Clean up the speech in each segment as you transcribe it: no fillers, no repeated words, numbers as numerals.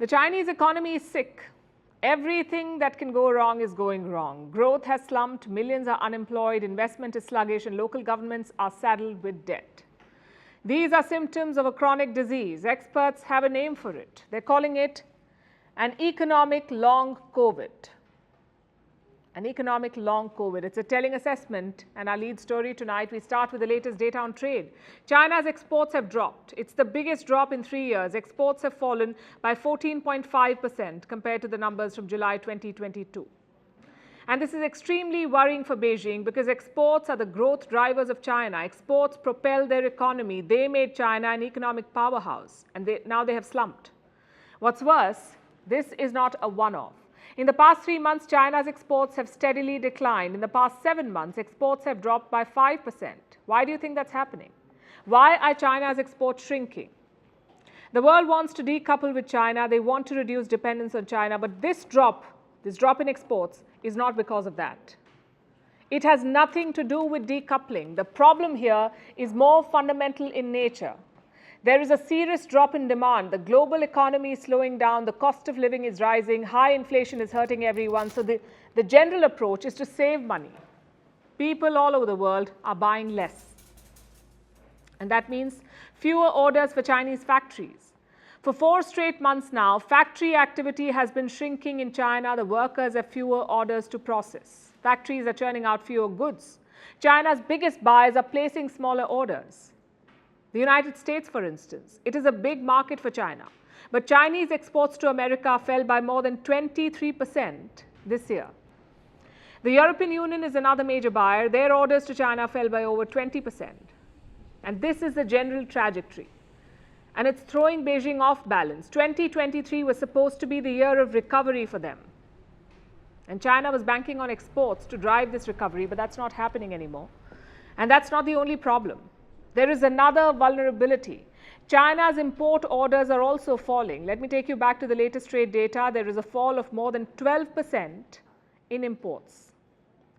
The Chinese economy is sick. Everything that can go wrong is going wrong. Growth has slumped, millions are unemployed, investment is sluggish, and local governments are saddled with debt. These are symptoms of a chronic disease. Experts have a name for it. They're calling it an economic long COVID. An economic long COVID. It's a telling assessment, and our lead story tonight, we start with the latest data on trade. China's exports have dropped. It's the biggest drop in 3 years. Exports have fallen by 14.5% compared to the numbers from July 2022. And this is extremely worrying for Beijing because exports are the growth drivers of China. Exports propel their economy. They made China an economic powerhouse, and now they have slumped. What's worse, this is not a one-off. In the past 3 months, China's exports have steadily declined. In the past 7 months, exports have dropped by 5%. Why do you think that's happening? Why are China's exports shrinking? The world wants to decouple with China. They want to reduce dependence on China. But this drop in exports is not because of that. It has nothing to do with decoupling. The problem here is more fundamental in nature. There is a serious drop in demand. The global economy is slowing down. The cost of living is rising. High inflation is hurting everyone. So the general approach is to save money. People all over the world are buying less. And that means fewer orders for Chinese factories. For 4 straight months now, factory activity has been shrinking in China. The workers have fewer orders to process. Factories are churning out fewer goods. China's biggest buyers are placing smaller orders. The United States, for instance, it is a big market for China. But Chinese exports to America fell by more than 23% this year. The European Union is another major buyer. Their orders to China fell by over 20%. And this is the general trajectory. And it's throwing Beijing off balance. 2023 was supposed to be the year of recovery for them. And China was banking on exports to drive this recovery, but that's not happening anymore. And that's not the only problem. There is another vulnerability. China's import orders are also falling. Let me take you back to the latest trade data. There is a fall of more than 12% in imports.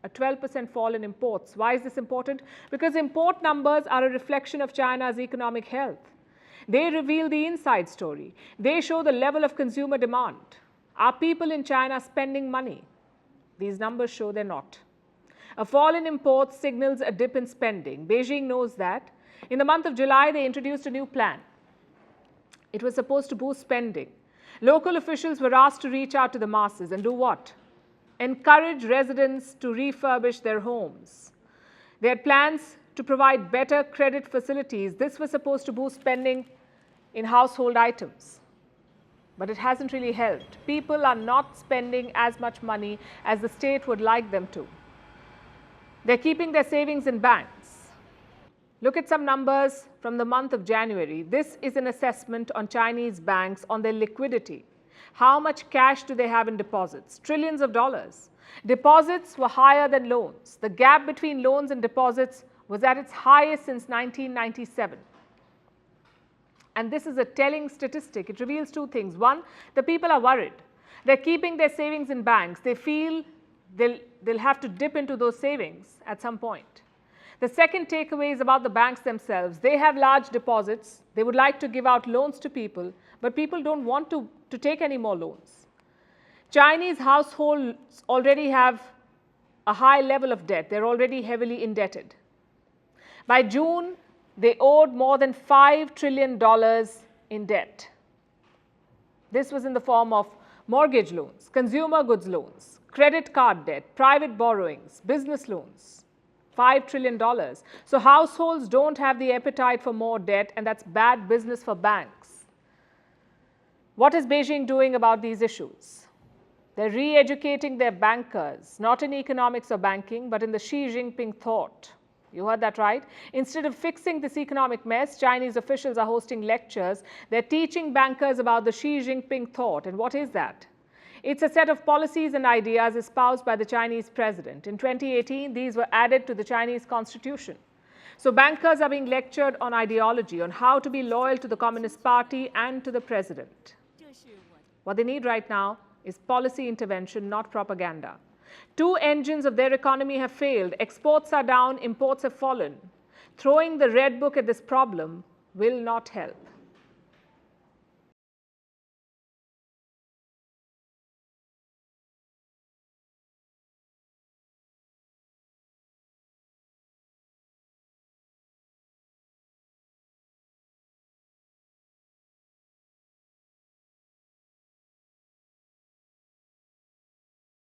A 12% fall in imports. Why is this important? Because import numbers are a reflection of China's economic health. They reveal the inside story. They show the level of consumer demand. Are people in China spending money? These numbers show they're not. A fall in imports signals a dip in spending. Beijing knows that. In the month of July, they introduced a new plan. It was supposed to boost spending. Local officials were asked to reach out to the masses and do what? Encourage residents to refurbish their homes. They had plans to provide better credit facilities. This was supposed to boost spending in household items. But it hasn't really helped. People are not spending as much money as the state would like them to. They're keeping their savings in banks. Look at some numbers from the month of January. This is an assessment on Chinese banks on their liquidity. How much cash do they have in deposits? Trillions of dollars. Deposits were higher than loans. The gap between loans and deposits was at its highest since 1997. And this is a telling statistic. It reveals 2 things. One, the people are worried. They're keeping their savings in banks. They feel they'll have to dip into those savings at some point. The second takeaway is about the banks themselves. They have large deposits. They would like to give out loans to people, but people don't want to take any more loans. Chinese households already have a high level of debt. They're already heavily indebted. By June, they owed more than $5 trillion in debt. This was in the form of mortgage loans, consumer goods loans, credit card debt, private borrowings, business loans. $5 trillion. So households don't have the appetite for more debt, and that's bad business for banks. What is Beijing doing about these issues? They're re-educating their bankers, not in economics or banking, but in the Xi Jinping thought. You heard that right? Instead of fixing this economic mess, Chinese officials are hosting lectures. They're teaching bankers about the Xi Jinping thought. And what is that? It's a set of policies and ideas espoused by the Chinese president. In 2018, these were added to the Chinese constitution. So bankers are being lectured on ideology, on how to be loyal to the Communist Party and to the president. What they need right now is policy intervention, not propaganda. 2 engines of their economy have failed. Exports are down, imports have fallen. Throwing the red book at this problem will not help.